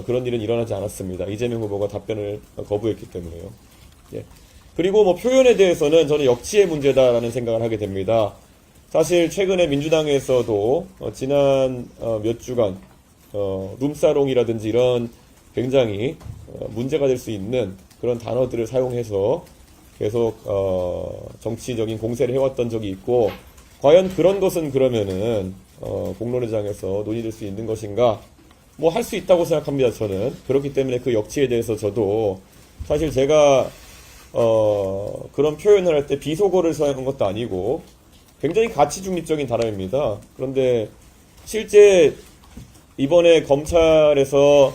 그런 일은 일어나지 않았습니다. 이재명 후보가 답변을 거부했기 때문에요. 예. 그리고 뭐 표현에 대해서는 저는 역치의 문제다라는 생각을 하게 됩니다. 사실 최근에 민주당에서도 지난 몇 주간 룸사롱이라든지 이런 굉장히 문제가 될 수 있는 그런 단어들을 사용해서 계속 정치적인 공세를 해왔던 적이 있고, 과연 그런 것은 그러면은 공론회장에서 논의될 수 있는 것인가? 뭐 할 수 있다고 생각합니다. 저는 그렇기 때문에 그 역치에 대해서 저도 사실 제가 그런 표현을 할 때 비속어를 사용한 것도 아니고 굉장히 가치 중립적인 단어입니다. 그런데 실제 이번에 검찰에서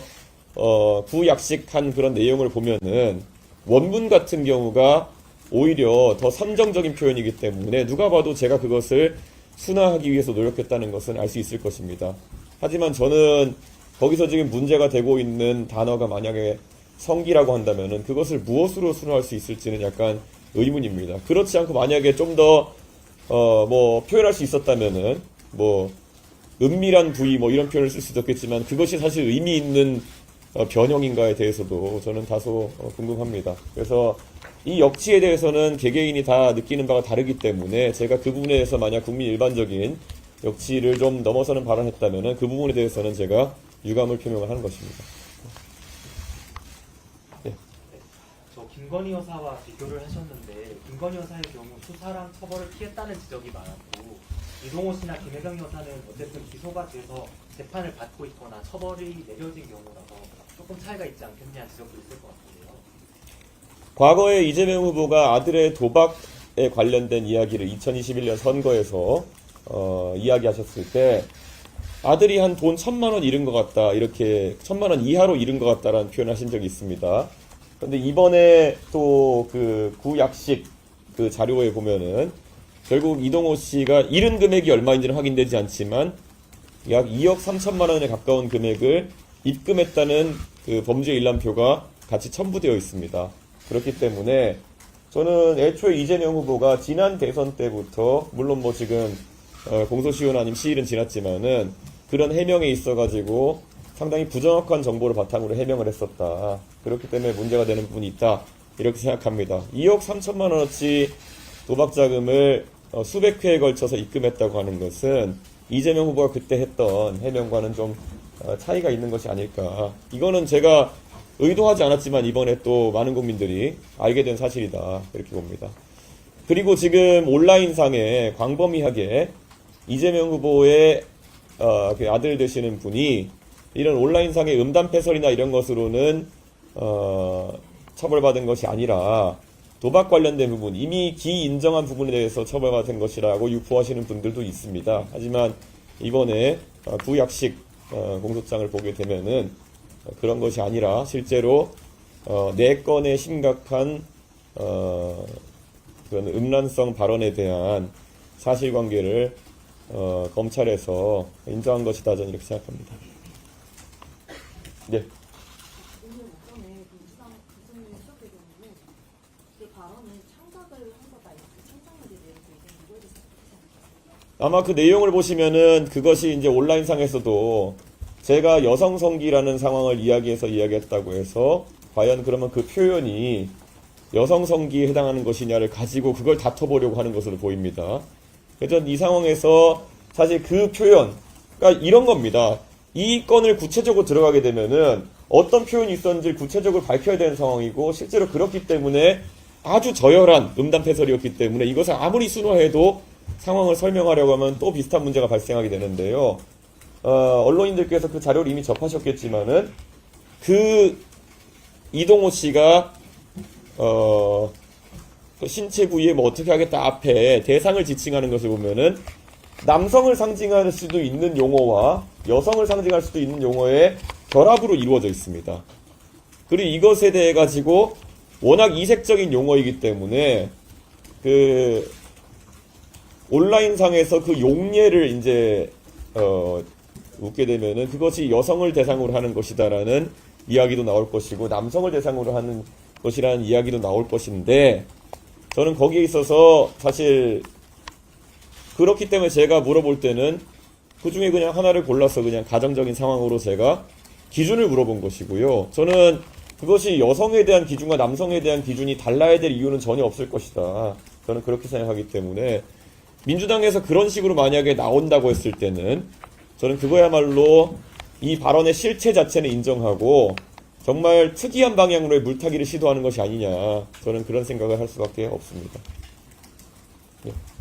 구약식한 그런 내용을 보면은 원문 같은 경우가 오히려 더 선정적인 표현이기 때문에 누가 봐도 제가 그것을 순화하기 위해서 노력했다는 것은 알 수 있을 것입니다. 하지만 저는 거기서 지금 문제가 되고 있는 단어가 만약에 성기라고 한다면은 그것을 무엇으로 순화할 수 있을지는 약간 의문입니다. 그렇지 않고 만약에 좀 더 뭐 표현할 수 있었다면은 뭐 은밀한 부위 뭐 이런 표현을 쓸 수도 있겠지만 그것이 사실 의미 있는 변형인가에 대해서도 저는 다소 궁금합니다. 그래서 이 역치에 대해서는 개개인이 다 느끼는 바가 다르기 때문에 제가 그 부분에 대해서 만약 국민 일반적인 역치를 좀 넘어서는 발언을 했다면은 그 부분에 대해서는 제가 유감을 표명을 하는 것입니다. 네. 저 김건희 여사와 비교를 하셨는데 김건희 여사의 경우 수사랑 처벌을 피했다는 지적이 많았고 이동호 씨나 김혜경 여사는 어쨌든 기소가 돼서 재판을 받고 있거나 처벌이 내려진 경우라서 조금 차이가 있지 않겠냐는 지적도 있을 것 같은데요. 과거에 이재명 후보가 아들의 도박에 관련된 이야기를 2021년 선거에서 이야기하셨을 때 아들이 한 돈 1,000만 원 잃은 것 같다, 이렇게 1,000만 원 이하로 잃은 것 같다라는 표현을 하신 적이 있습니다. 그런데 이번에 또 그 구약식 그 자료에 보면은 결국 이동호 씨가 잃은 금액이 얼마인지는 확인되지 않지만 약 2억 3천만 원에 가까운 금액을 입금했다는 그 범죄 일람표가 같이 첨부되어 있습니다. 그렇기 때문에 저는 애초에 이재명 후보가 지난 대선 때부터 물론 뭐 지금 공소시효나 아니면 시일은 지났지만은 그런 해명에 있어가지고 상당히 부정확한 정보를 바탕으로 해명을 했었다. 그렇기 때문에 문제가 되는 부분이 있다. 이렇게 생각합니다. 2억 3천만 원어치 도박 자금을 수백 회에 걸쳐서 입금했다고 하는 것은 이재명 후보가 그때 했던 해명과는 좀 차이가 있는 것이 아닐까. 이거는 제가 의도하지 않았지만 이번에 또 많은 국민들이 알게 된 사실이다. 이렇게 봅니다. 그리고 지금 온라인상에 광범위하게 이재명 후보의 그 아들 되시는 분이 이런 온라인상의 음담패설이나 이런 것으로는 처벌받은 것이 아니라 도박 관련된 부분, 이미 기인정한 부분에 대해서 처벌받은 것이라고 유포하시는 분들도 있습니다. 하지만 이번에 구약식 공소장을 보게 되면은 그런 것이 아니라 실제로 4건의 심각한 그런 음란성 발언에 대한 사실관계를 검찰에서 인정한 것이다, 저는 이렇게 생각합니다. 네. 오늘 오전에 민주당 교수님이 수업에 경우는 그 발언은 창작을 한 거다, 이렇게 창작물에 대해서 이거에 대해서 어떻게 생각하세요? 아마 그 내용을 보시면은 그것이 이제 온라인상에서도 제가 여성성기라는 상황을 이야기해서 이야기했다고 해서 과연 그러면 그 표현이 여성성기에 해당하는 것이냐를 가지고 그걸 다퉈보려고 하는 것으로 보입니다. 그래서 이 상황에서 사실 그 표현, 그러니까 이런 겁니다. 이 건을 구체적으로 들어가게 되면은 어떤 표현이 있었는지를 구체적으로 밝혀야 되는 상황이고 실제로 그렇기 때문에 아주 저열한 음담패설이었기 때문에 이것을 아무리 순화해도 상황을 설명하려고 하면 또 비슷한 문제가 발생하게 되는데요. 언론인들께서 그 자료를 이미 접하셨겠지만은 그 이동호 씨가 신체 부위에 뭐 어떻게 하겠다 앞에 대상을 지칭하는 것을 보면은 남성을 상징할 수도 있는 용어와 여성을 상징할 수도 있는 용어의 결합으로 이루어져 있습니다. 그리고 이것에 대해 가지고 워낙 이색적인 용어이기 때문에 그 온라인상에서 그 용례를 이제 웃게 되면은 그것이 여성을 대상으로 하는 것이다라는 이야기도 나올 것이고 남성을 대상으로 하는 것이라는 이야기도 나올 것인데 저는 거기에 있어서 사실 그렇기 때문에 제가 물어볼 때는 그 중에 그냥 하나를 골라서 그냥 가정적인 상황으로 제가 기준을 물어본 것이고요. 저는 그것이 여성에 대한 기준과 남성에 대한 기준이 달라야 될 이유는 전혀 없을 것이다. 저는 그렇게 생각하기 때문에 민주당에서 그런 식으로 만약에 나온다고 했을 때는 저는 그거야말로 이 발언의 실체 자체는 인정하고 정말 특이한 방향으로의 물타기를 시도하는 것이 아니냐. 저는 그런 생각을 할 수밖에 없습니다. 예.